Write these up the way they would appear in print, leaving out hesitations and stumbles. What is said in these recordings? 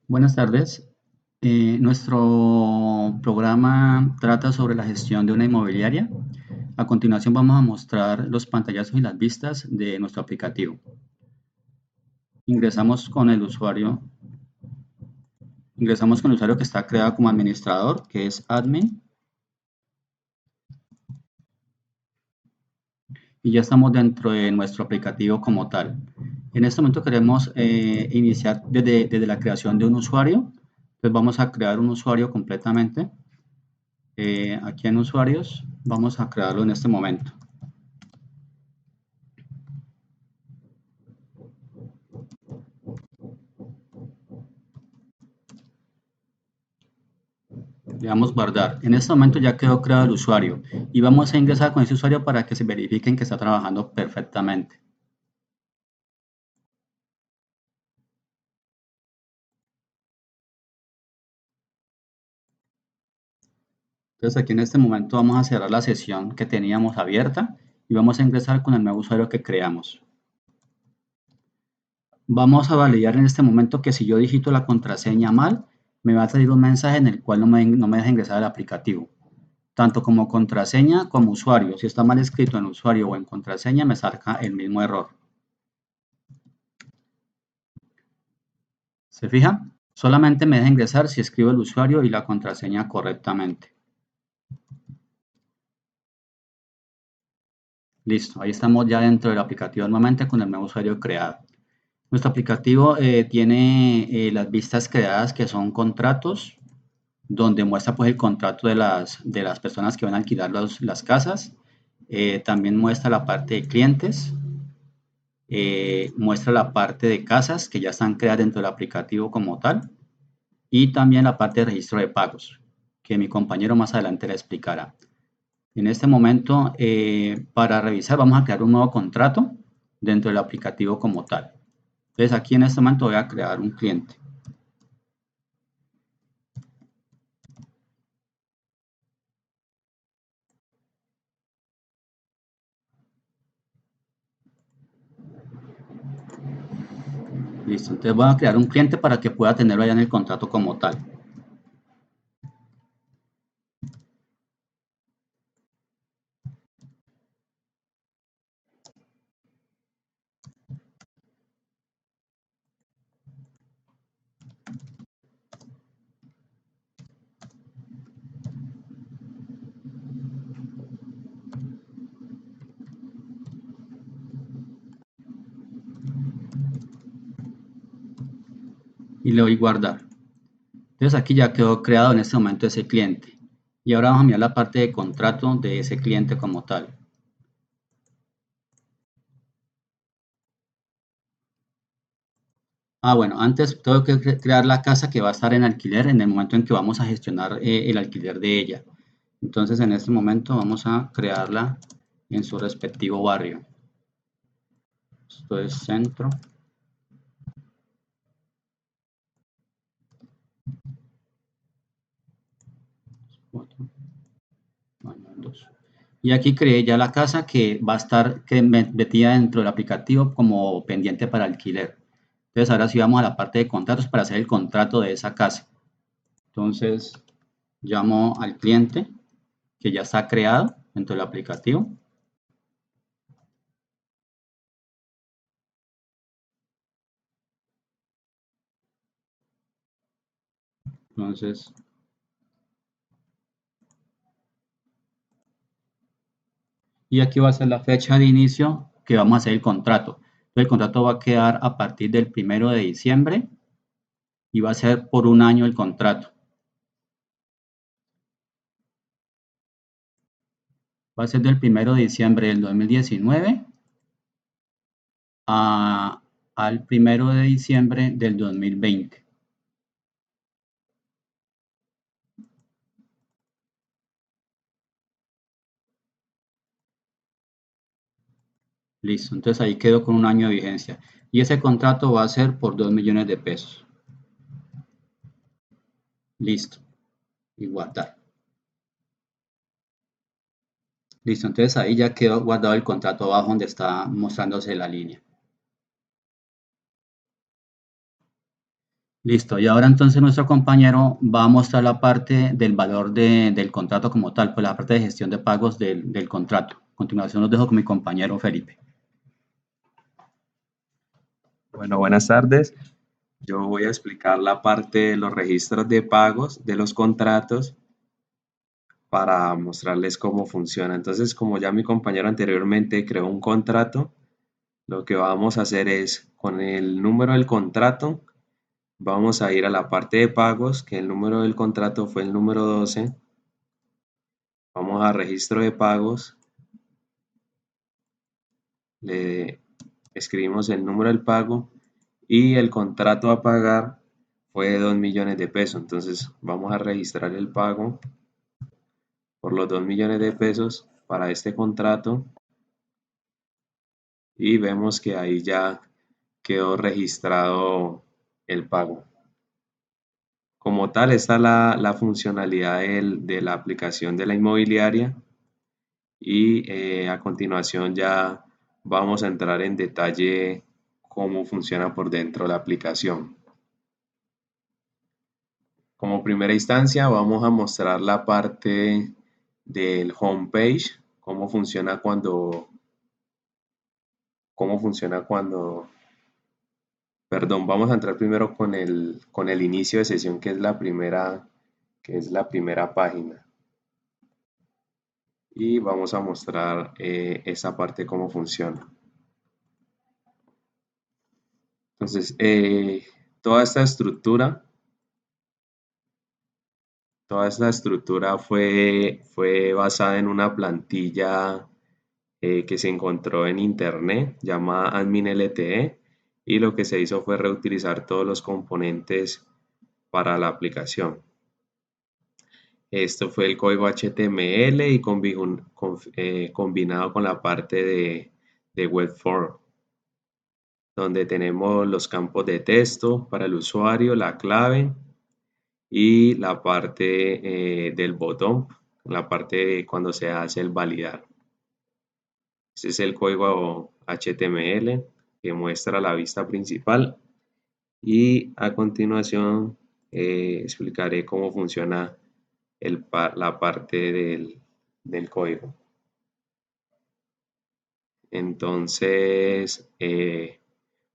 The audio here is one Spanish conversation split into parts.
Buenas tardes. Nuestro programa trata sobre la gestión de una inmobiliaria. A continuación vamos a mostrar los pantallazos y las vistas de nuestro aplicativo. Ingresamos con el usuario que está creado como administrador, que es admin. Y ya estamos dentro de nuestro aplicativo como tal. En este momento queremos iniciar desde la creación de un usuario. Entonces vamos a crear un usuario completamente. Aquí en usuarios vamos a crearlo en este momento. Le damos guardar. En este momento ya quedó creado el usuario y vamos a ingresar con ese usuario para que se verifiquen que está trabajando perfectamente. Entonces aquí en este momento vamos a cerrar la sesión que teníamos abierta y vamos a ingresar con el nuevo usuario que creamos. Vamos a validar en este momento que si yo digito la contraseña mal, me va a salir un mensaje en el cual no me deja ingresar al aplicativo. Tanto como contraseña como usuario. Si está mal escrito en usuario o en contraseña, me saca el mismo error. ¿Se fija? Solamente me deja ingresar si escribo el usuario y la contraseña correctamente. Listo, ahí estamos ya dentro del aplicativo nuevamente con el nuevo usuario creado. Nuestro aplicativo tiene las vistas creadas que son contratos, donde muestra pues el contrato de las personas que van a alquilar las casas. También muestra la parte de clientes, muestra la parte de casas que ya están creadas dentro del aplicativo como tal y también la parte de registro de pagos, que mi compañero más adelante le explicará. En este momento, para revisar, vamos a crear un nuevo contrato dentro del aplicativo como tal. Entonces aquí en este momento voy a crear un cliente. Listo, entonces voy a crear un cliente para que pueda tenerlo allá en el contrato como tal. Y le doy guardar. Entonces aquí ya quedó creado en este momento ese cliente. Y ahora vamos a mirar la parte de contrato de ese cliente como tal. Bueno, antes tengo que crear la casa que va a estar en alquiler en el momento en que vamos a gestionar el alquiler de ella. Entonces en este momento vamos a crearla en su respectivo barrio. Esto es centro. Y aquí creé ya la casa que va a estar metida dentro del aplicativo como pendiente para alquiler. Entonces ahora sí vamos a la parte de contratos para hacer el contrato de esa casa. Entonces llamo al cliente que ya está creado dentro del aplicativo. Entonces y aquí va a ser la fecha de inicio que vamos a hacer el contrato. Entonces, el contrato va a quedar a partir del 1 de diciembre y va a ser por un año el contrato. Va a ser del 1 de diciembre del 2019 al 1 de diciembre del 2020. Listo, entonces ahí quedó con un año de vigencia. Y ese contrato va a ser por 2 millones de pesos. Listo, y guardar. Listo, entonces ahí ya quedó guardado el contrato abajo donde está mostrándose la línea. Listo, y ahora entonces nuestro compañero va a mostrar la parte del valor del contrato como tal, pues la parte de gestión de pagos del contrato. A continuación los dejo con mi compañero Felipe. Bueno, buenas tardes. Yo voy a explicar la parte de los registros de pagos de los contratos para mostrarles cómo funciona. Entonces, como ya mi compañero anteriormente creó un contrato, lo que vamos a hacer es con el número del contrato, vamos a ir a la parte de pagos, que el número del contrato fue el número 12. Vamos a registro de pagos, le escribimos el número del pago y el contrato a pagar fue de 2 millones de pesos. Entonces vamos a registrar el pago por los 2 millones de pesos para este contrato y vemos que ahí ya quedó registrado el pago. Como tal, está la funcionalidad de la aplicación de la inmobiliaria y a continuación ya vamos a entrar en detalle cómo funciona por dentro la aplicación. Como primera instancia vamos a mostrar la parte del homepage, perdón, vamos a entrar primero con el inicio de sesión que es la primera página. Y vamos a mostrar esa parte cómo funciona. Entonces, toda esta estructura fue basada en una plantilla que se encontró en internet llamada Admin LTE y lo que se hizo fue reutilizar todos los componentes para la aplicación. Esto fue el código HTML y combinado con la parte de Webform, donde tenemos los campos de texto para el usuario, la clave y la parte del botón, la parte cuando se hace el validar. Este es el código HTML que muestra la vista principal y a continuación explicaré cómo funciona la parte del código. Entonces,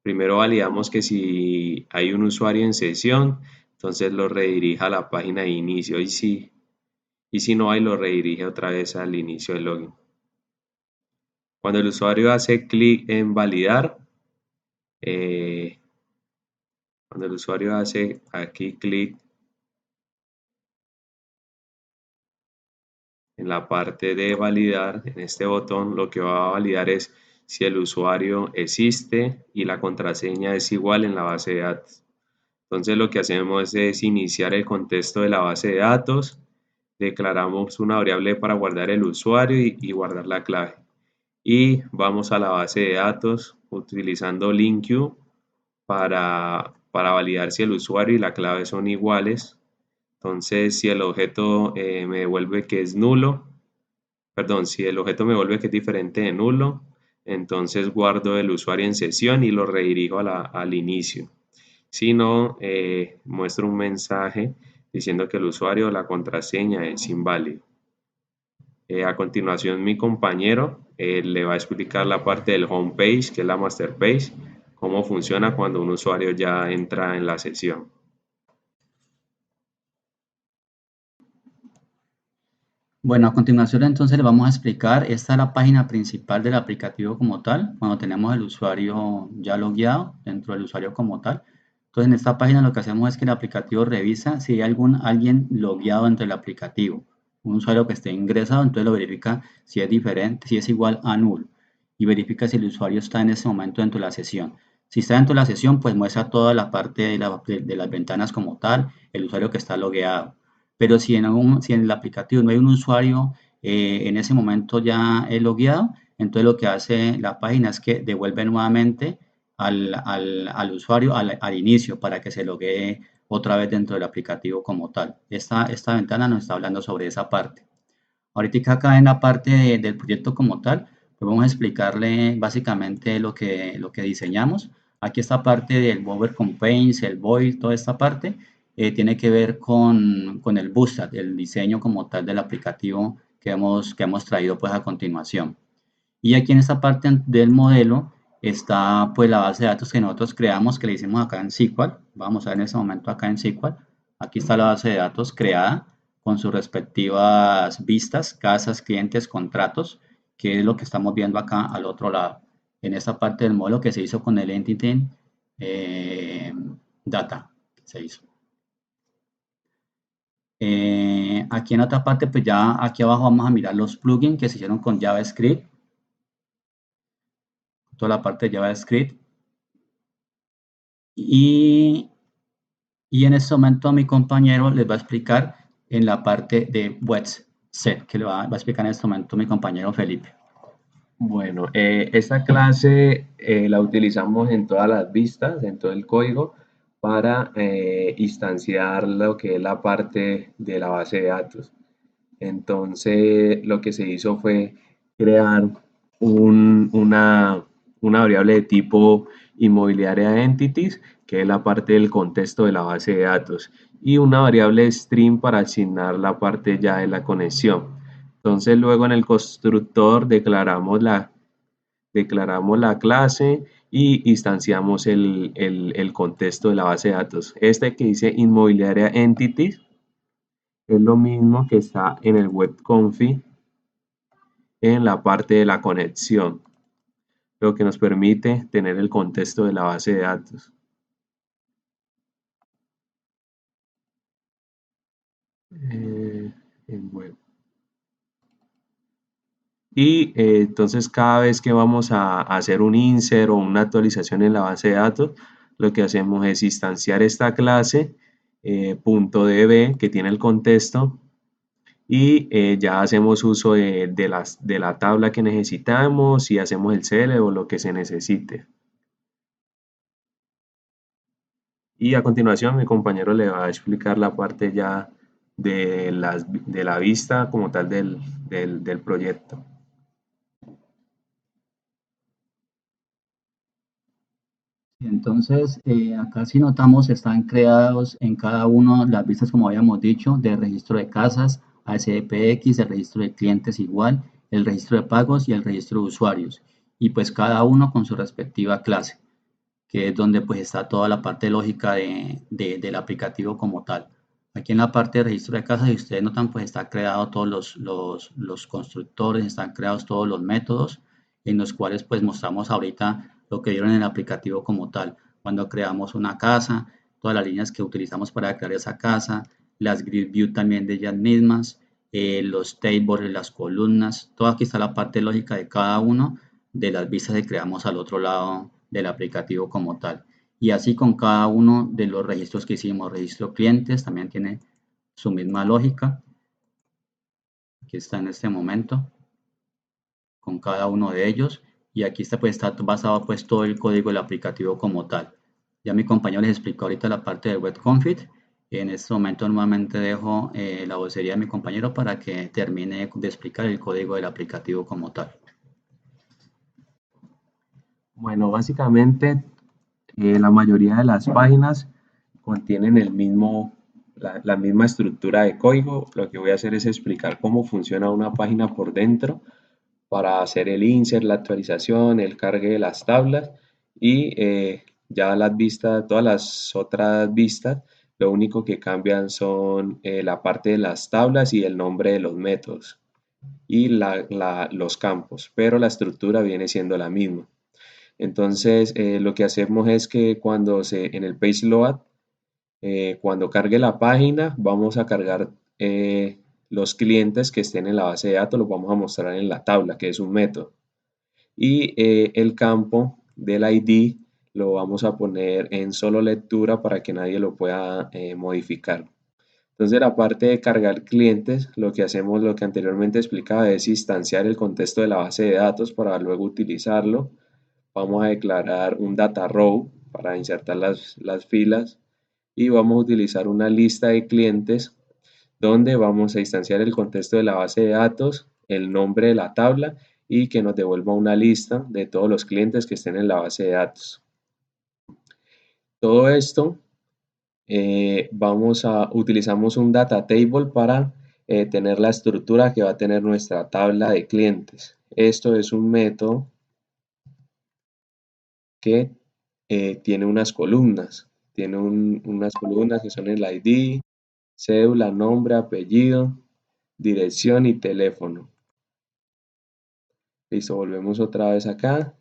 primero validamos que si hay un usuario en sesión, entonces lo redirige a la página de inicio y si no hay, lo redirige otra vez al inicio del login. Cuando el usuario hace clic en validar, cuando el usuario hace aquí clic en la parte de validar, en este botón, lo que va a validar es si el usuario existe y la contraseña es igual en la base de datos. Entonces lo que hacemos es iniciar el contexto de la base de datos, declaramos una variable para guardar el usuario y guardar la clave. Y vamos a la base de datos utilizando LinkQ para validar si el usuario y la clave son iguales. Entonces, si el objeto me devuelve que es nulo, perdón, si el objeto me devuelve que es diferente de nulo, entonces guardo el usuario en sesión y lo redirijo al inicio. Si no, muestro un mensaje diciendo que el usuario o la contraseña es inválido. A continuación, mi compañero le va a explicar la parte del homepage, que es la master page, cómo funciona cuando un usuario ya entra en la sesión. Bueno, a continuación entonces le vamos a explicar, esta es la página principal del aplicativo como tal, cuando tenemos el usuario ya logueado dentro del usuario como tal. Entonces en esta página lo que hacemos es que el aplicativo revisa si hay alguien logueado dentro del aplicativo, un usuario que esté ingresado, entonces lo verifica si es diferente, si es igual a null y verifica si el usuario está en ese momento dentro de la sesión. Si está dentro de la sesión, pues muestra toda la parte de las ventanas como tal, el usuario que está logueado. Pero si en el aplicativo no hay un usuario en ese momento ya logueado, entonces lo que hace la página es que devuelve nuevamente al usuario al inicio para que se loguee otra vez dentro del aplicativo como tal. Esta ventana nos está hablando sobre esa parte. Ahorita acá en la parte del proyecto como tal, pues vamos a explicarle básicamente lo que diseñamos. Aquí esta parte del Bootstrap Campaigns, el Void, toda esta parte, tiene que ver con el Bootstrap, el diseño como tal del aplicativo que hemos traído pues a continuación. Y aquí en esta parte del modelo está pues la base de datos que nosotros creamos, que le hicimos acá en SQL. Vamos a ver en este momento acá en SQL. Aquí está la base de datos creada con sus respectivas vistas, casas, clientes, contratos, que es lo que estamos viendo acá al otro lado. En esta parte del modelo que se hizo con el Entity eh, Data. Se hizo. Aquí en otra parte, pues ya aquí abajo vamos a mirar los plugins que se hicieron con JavaScript. Toda la parte de JavaScript. Y en este momento mi compañero les va a explicar en la parte de WebSet, que le va a explicar en este momento mi compañero Felipe. Bueno, esta clase la utilizamos en todas las vistas, en todo el código, para instanciar lo que es la parte de la base de datos. Entonces, lo que se hizo fue crear una variable de tipo inmobiliaria entities, que es la parte del contexto de la base de datos, y una variable string para asignar la parte ya de la conexión. Entonces, luego en el constructor declaramos la clase y instanciamos el contexto de la base de datos. Este que dice inmobiliaria entities es lo mismo que está en el web config en la parte de la conexión, lo que nos permite tener el contexto de la base de datos. En web. Y entonces cada vez que vamos a hacer un insert o una actualización en la base de datos, lo que hacemos es instanciar esta clase .db que tiene el contexto y ya hacemos uso de la tabla que necesitamos y hacemos el CL o lo que se necesite. Y a continuación mi compañero le va a explicar la parte ya de la vista como tal del proyecto. Entonces, acá si notamos, están creados en cada uno las vistas, como habíamos dicho, de registro de casas, ASPX, el registro de clientes igual, el registro de pagos y el registro de usuarios. Y pues cada uno con su respectiva clase, que es donde pues está toda la parte lógica del aplicativo como tal. Aquí en la parte de registro de casas, si ustedes notan, pues está creado todos los constructores, están creados todos los métodos en los cuales pues mostramos ahorita lo que vieron en el aplicativo como tal. Cuando creamos una casa, todas las líneas que utilizamos para crear esa casa, las grid view también de ellas mismas, los tables, las columnas, todo aquí está la parte lógica de cada uno de las vistas que creamos al otro lado del aplicativo como tal. Y así con cada uno de los registros que hicimos. Registro clientes también tiene su misma lógica. Aquí está en este momento con cada uno de ellos. Y aquí está, pues, está basado pues todo el código del aplicativo como tal. Ya mi compañero les explicó ahorita la parte del web config. En este momento nuevamente dejo la vocería de mi compañero para que termine de explicar el código del aplicativo como tal. Bueno, básicamente la mayoría de las páginas contienen la misma estructura de código. Lo que voy a hacer es explicar cómo funciona una página por dentro para hacer el insert, la actualización, el cargue de las tablas y ya las vistas, todas las otras vistas, lo único que cambian son la parte de las tablas y el nombre de los métodos y los campos, pero la estructura viene siendo la misma. Entonces, lo que hacemos es que en el page load, cuando cargue la página, vamos a cargar los clientes que estén en la base de datos, los vamos a mostrar en la tabla, que es un método. Y el campo del ID lo vamos a poner en solo lectura para que nadie lo pueda modificar. Entonces, la parte de cargar clientes, lo que hacemos, lo que anteriormente explicaba, es instanciar el contexto de la base de datos para luego utilizarlo. Vamos a declarar un data row para insertar las filas y vamos a utilizar una lista de clientes donde vamos a instanciar el contexto de la base de datos, el nombre de la tabla y que nos devuelva una lista de todos los clientes que estén en la base de datos. todo esto utilizamos un data table para tener la estructura que va a tener nuestra tabla de clientes. Esto es un método que tiene unas columnas. Tiene unas columnas que son el ID, cédula, nombre, apellido, dirección y teléfono. Listo, volvemos otra vez acá.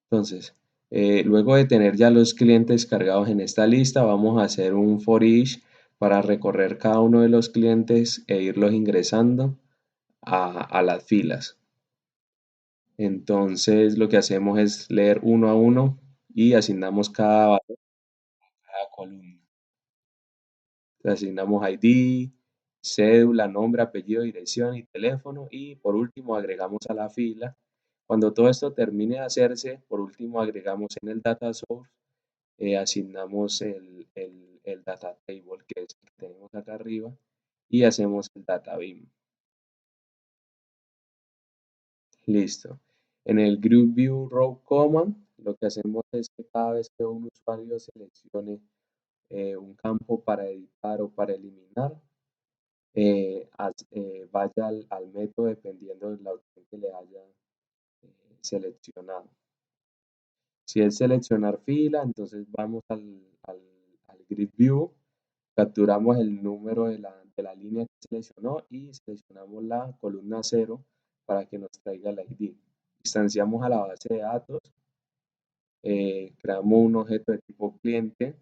Entonces, luego de tener ya los clientes cargados en esta lista, vamos a hacer un for each para recorrer cada uno de los clientes e irlos ingresando a las filas. Entonces, lo que hacemos es leer uno a uno y asignamos cada valor a cada columna. Le asignamos ID, cédula, nombre, apellido, dirección y teléfono y por último agregamos a la fila. Cuando todo esto termine de hacerse, por último agregamos en el data source, asignamos el data table que es el que tenemos acá arriba y hacemos el data beam. Listo. En el group view row command lo que hacemos es que cada vez que un usuario seleccione un campo para editar o para eliminar, vaya al método dependiendo de la opción que le haya seleccionado. Si es seleccionar fila, entonces vamos al grid view, capturamos el número de la línea que seleccionó y seleccionamos la columna 0 para que nos traiga el ID. Instanciamos a la base de datos, creamos un objeto de tipo cliente,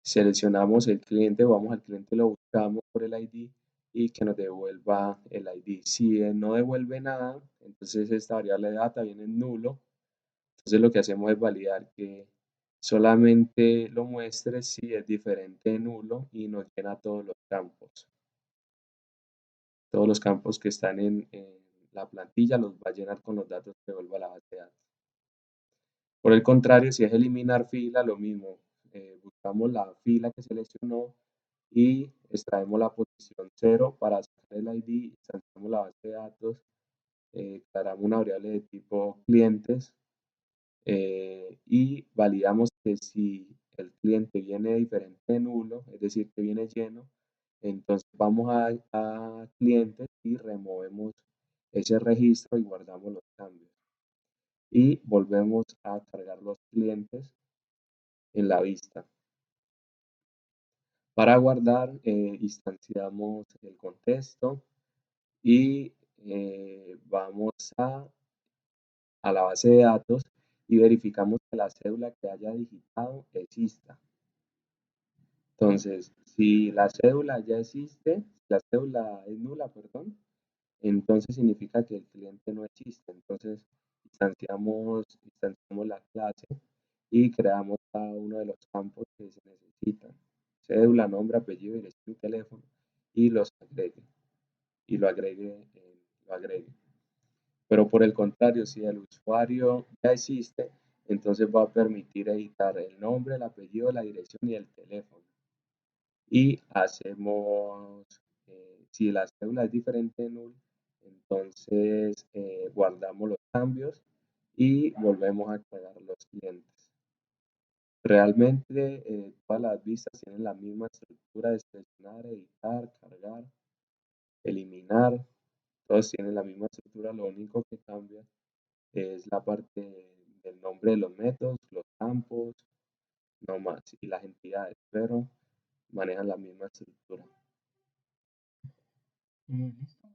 seleccionamos el cliente, vamos al cliente, lo buscamos por el ID y que nos devuelva el ID. Si no devuelve nada, entonces esta variable de data viene en nulo. Entonces lo que hacemos es validar que solamente lo muestre si es diferente de nulo y nos llena todos los campos. Todos los campos que están en la plantilla los va a llenar con los datos que devuelva la base de datos. Por el contrario, si es eliminar fila, lo mismo. Buscamos la fila que seleccionó y extraemos la posición 0 para sacar el ID, instanciamos la base de datos, declaramos una variable de tipo clientes y validamos que si el cliente viene diferente de nulo, es decir, que viene lleno, entonces vamos a clientes y removemos ese registro y guardamos los cambios. Y volvemos a cargar los clientes en la vista. Para guardar, instanciamos el contexto y vamos a la base de datos y verificamos que la cédula que haya digitado exista. Entonces, si la cédula ya existe, la cédula es nula, perdón, entonces significa que el cliente no existe. Entonces, instanciamos la clase y creamos cada uno de los campos que se necesitan. Cédula, nombre, apellido, dirección y teléfono y los agregue y lo agregue. Pero por el contrario, si el usuario ya existe, entonces va a permitir editar el nombre, el apellido, la dirección y el teléfono. Y hacemos, si la cédula es diferente de null, entonces guardamos los cambios y volvemos a cargar los clientes. Realmente todas las vistas tienen la misma estructura de seleccionar, editar, cargar, eliminar. Todos tienen la misma estructura, lo único que cambia es la parte del nombre de los métodos, los campos, no más, y las entidades, pero manejan la misma estructura. Listo.